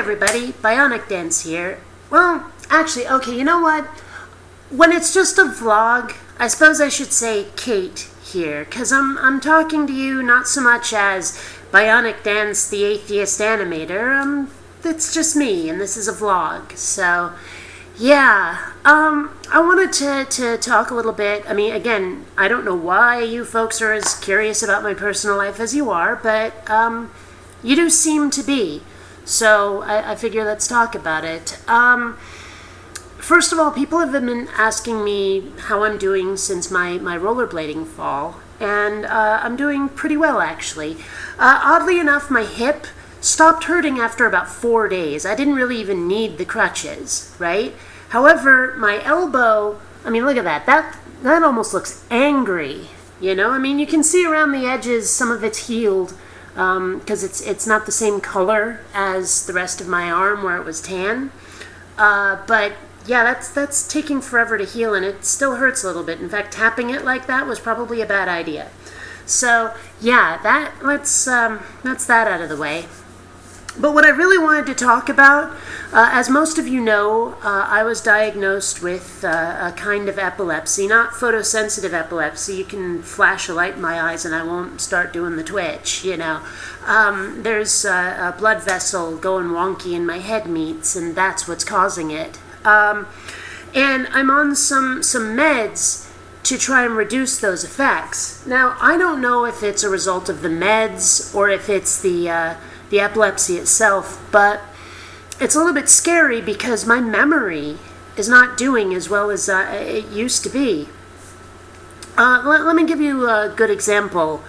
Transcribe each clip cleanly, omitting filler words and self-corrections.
everybody, BionicDance here. Well, actually, okay, you know what? When it's just a vlog, I suppose I should say Kate here, because I'm talking to you not so much as BionicDance, the atheist animator. It's just me, and this is a vlog. So, yeah, I wanted to talk a little bit. I mean, again, I don't know why you folks are as curious about my personal life as you are, but you do seem to be. So I figure let's talk about it. First of all, people have been asking me how I'm doing since my rollerblading fall, and I'm doing pretty well, actually. Oddly enough, my hip stopped hurting after about 4 days. I didn't really even need the crutches, right? However, my elbow, I mean, look at that. That almost looks angry, you know? I mean, you can see around the edges some of it's healed, because it's not the same color as the rest of my arm where it was tan. But yeah, that's taking forever to heal, and it still hurts a little bit. In fact, tapping it like that was probably a bad idea. So yeah, that's that out of the way. But what I really wanted to talk about, as most of you know, I was diagnosed with a kind of epilepsy, not photosensitive epilepsy. You can flash a light in my eyes and I won't start doing the twitch, you know. There's a blood vessel going wonky and my head meets, and that's what's causing it. And I'm on some meds to try and reduce those effects. Now, I don't know if it's a result of the meds or if it's the epilepsy itself, but it's a little bit scary because my memory is not doing as well as it used to be. Let me give you a good example.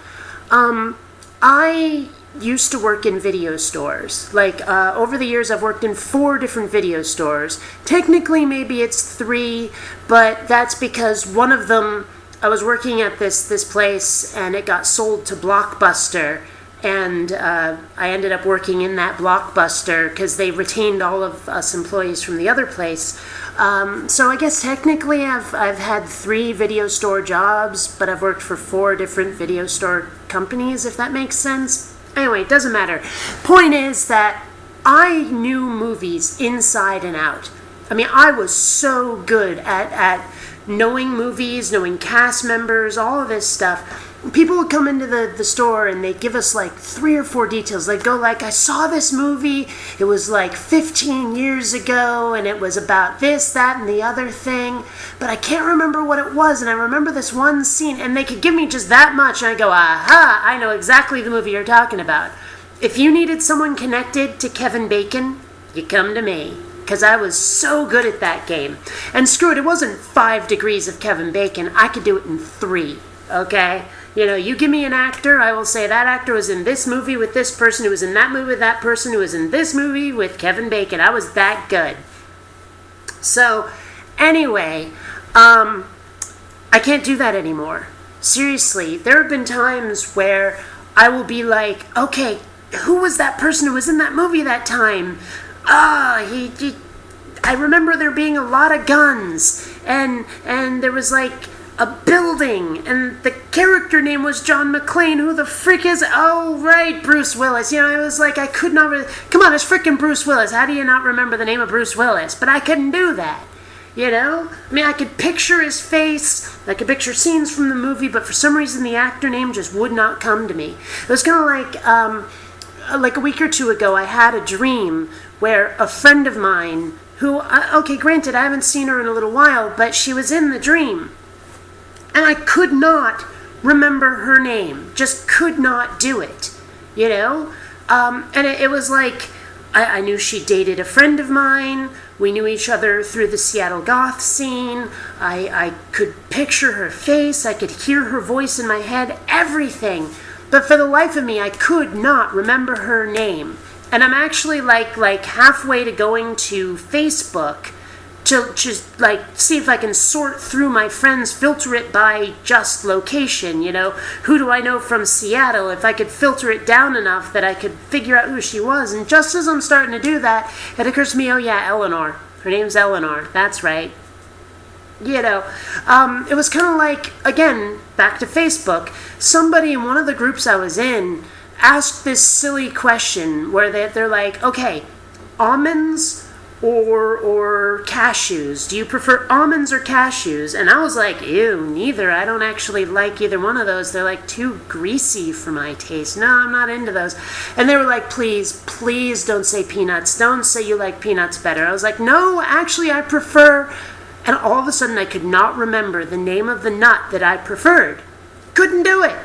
I used to work in video stores. Like, over the years, I've worked in 4 different video stores. Technically, maybe it's 3, but that's because one of them, I was working at this place, and it got sold to Blockbuster. And I ended up working in that Blockbuster because they retained all of us employees from the other place. So I guess technically I've had 3 video store jobs, but I've worked for 4 different video store companies, if that makes sense. Anyway, it doesn't matter. Point is that I knew movies inside and out. I mean, I was so good at knowing movies, knowing cast members, all of this stuff. People would come into the store and they'd give us like 3 or 4 details. They'd go like, I saw this movie, it was like 15 years ago, and it was about this, that, and the other thing, but I can't remember what it was, and I remember this one scene, and they could give me just that much, and I go, aha, I know exactly the movie you're talking about. If you needed someone connected to Kevin Bacon, you come to me. Because I was so good at that game. And screw it wasn't 5 degrees of Kevin Bacon. I could do it in 3, okay? You know, you give me an actor, I will say that actor was in this movie with this person, who was in that movie with that person, who was in this movie with Kevin Bacon. I was that good. So, anyway, I can't do that anymore. Seriously, there have been times where I will be like, okay, who was that person who was in that movie that time? I remember there being a lot of guns, and there was like a building, and the character name was John McClane. Who the frick is? Oh, right, Bruce Willis. You know, I was like, I could not come on, it's frickin' Bruce Willis. How do you not remember the name of Bruce Willis? But I couldn't do that, you know? I mean, I could picture his face, I could picture scenes from the movie, but for some reason the actor name just would not come to me. It was kind of like a week or 2 ago, I had a dream where a friend of mine, who, okay, granted, I haven't seen her in a little while, but she was in the dream. And I could not remember her name. Just could not do it, you know? And it was like, I knew she dated a friend of mine. We knew each other through the Seattle goth scene. I could picture her face. I could hear her voice in my head, everything. But for the life of me, I could not remember her name. And I'm actually like halfway to going to Facebook to just like see if I can sort through my friends, filter it by just location, you know. Who do I know from Seattle? If I could filter it down enough that I could figure out who she was. And just as I'm starting to do that, it occurs to me, oh yeah, Eleanor. Her name's Eleanor. That's right. You know, it was kind of like, again, back to Facebook. Somebody in one of the groups I was in asked this silly question where they're like, okay, almonds or cashews? Do you prefer almonds or cashews? And I was like, ew, neither. I don't actually like either one of those. They're like too greasy for my taste. No, I'm not into those. And they were like, please, please don't say peanuts. Don't say you like peanuts better. I was like, no, actually I prefer. And all of a sudden I could not remember the name of the nut that I preferred. Couldn't do it.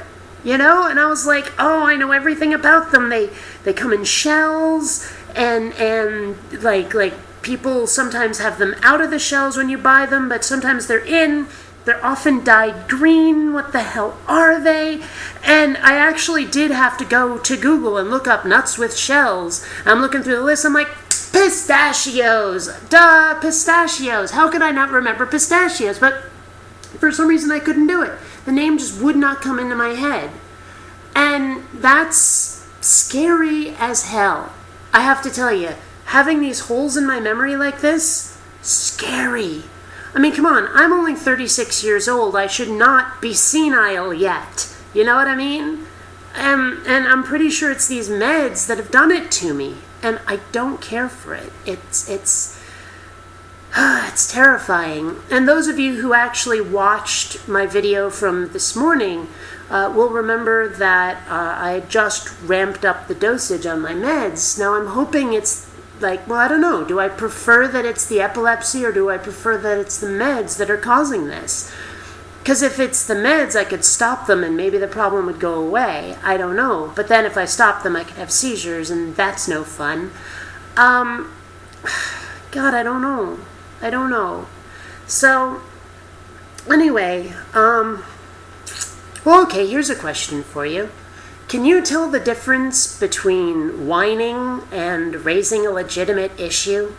And I was like, oh, I know everything about them. They come in shells, and like people sometimes have them out of the shells when you buy them, but sometimes they're in. They're often dyed green. What the hell are they? And I actually did have to go to Google and look up nuts with shells. I'm looking through the list. I'm like, pistachios. Duh, pistachios. How could I not remember pistachios? But for some reason I couldn't do it. The name just would not come into my head. And that's scary as hell. I have to tell you, having these holes in my memory like this, scary. I mean, come on, I'm only 36 years old. I should not be senile yet. You know what I mean? And I'm pretty sure it's these meds that have done it to me. And I don't care for it. It's terrifying. And those of you who actually watched my video from this morning will remember that I just ramped up the dosage on my meds. Now I'm hoping it's like, well, I don't know. Do I prefer that it's the epilepsy, or do I prefer that it's the meds that are causing this? Because if it's the meds, I could stop them and maybe the problem would go away. I don't know. But then if I stop them, I could have seizures, and that's no fun. God, I don't know. So, anyway, well, okay, here's a question for you. Can you tell the difference between whining and raising a legitimate issue?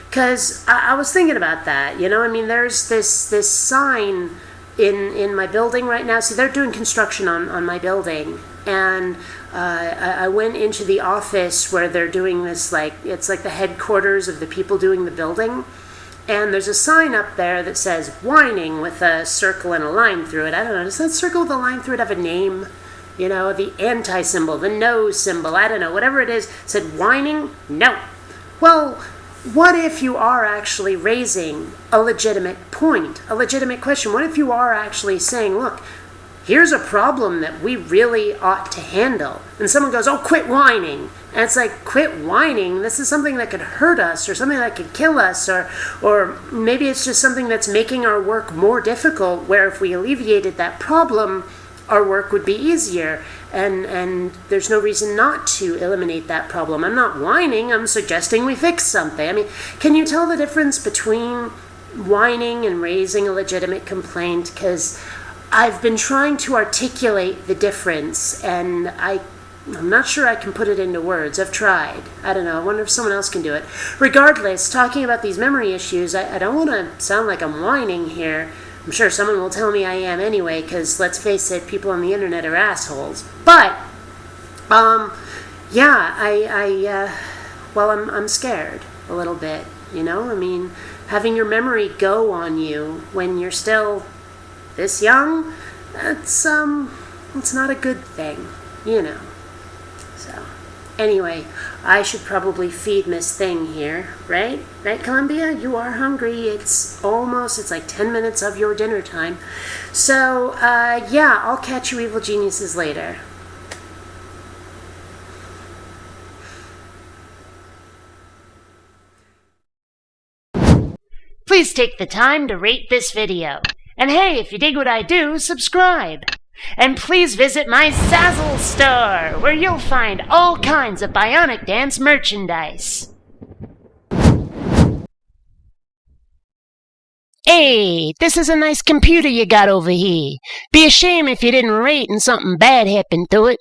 Because I was thinking about that, I mean, there's this sign in my building right now. See, they're doing construction on my building, and I went into the office where they're doing this, it's like the headquarters of the people doing the building. And there's a sign up there that says whining with a circle and a line through it. I don't know, does that circle with a line through it have a name? The anti-symbol, the no symbol, I don't know, whatever it is, said whining? No. Well, what if you are actually raising a legitimate point, a legitimate question? What if you are actually saying, look, here's a problem that we really ought to handle. And someone goes, oh, quit whining. And it's like, quit whining? This is something that could hurt us, or something that could kill us, or maybe it's just something that's making our work more difficult, where if we alleviated that problem, our work would be easier. And there's no reason not to eliminate that problem. I'm not whining, I'm suggesting we fix something. I mean, can you tell the difference between whining and raising a legitimate complaint? Because I've been trying to articulate the difference, and I'm not sure I can put it into words. I've tried. I don't know. I wonder if someone else can do it. Regardless, talking about these memory issues, I don't want to sound like I'm whining here. I'm sure someone will tell me I am anyway, because let's face it, people on the internet are assholes. But, yeah, I'm scared a little bit, I mean, having your memory go on you when you're still this young, that's not a good thing, So, anyway, I should probably feed Miss Thing here, right? Right, Columbia? You are hungry. It's like 10 minutes of your dinner time. So, yeah, I'll catch you evil geniuses later. Please take the time to rate this video. And hey, if you dig what I do, subscribe. And please visit my Zazzle store, where you'll find all kinds of BionicDance merchandise. Hey, this is a nice computer you got over here. Be a shame if you didn't rate and something bad happened to it.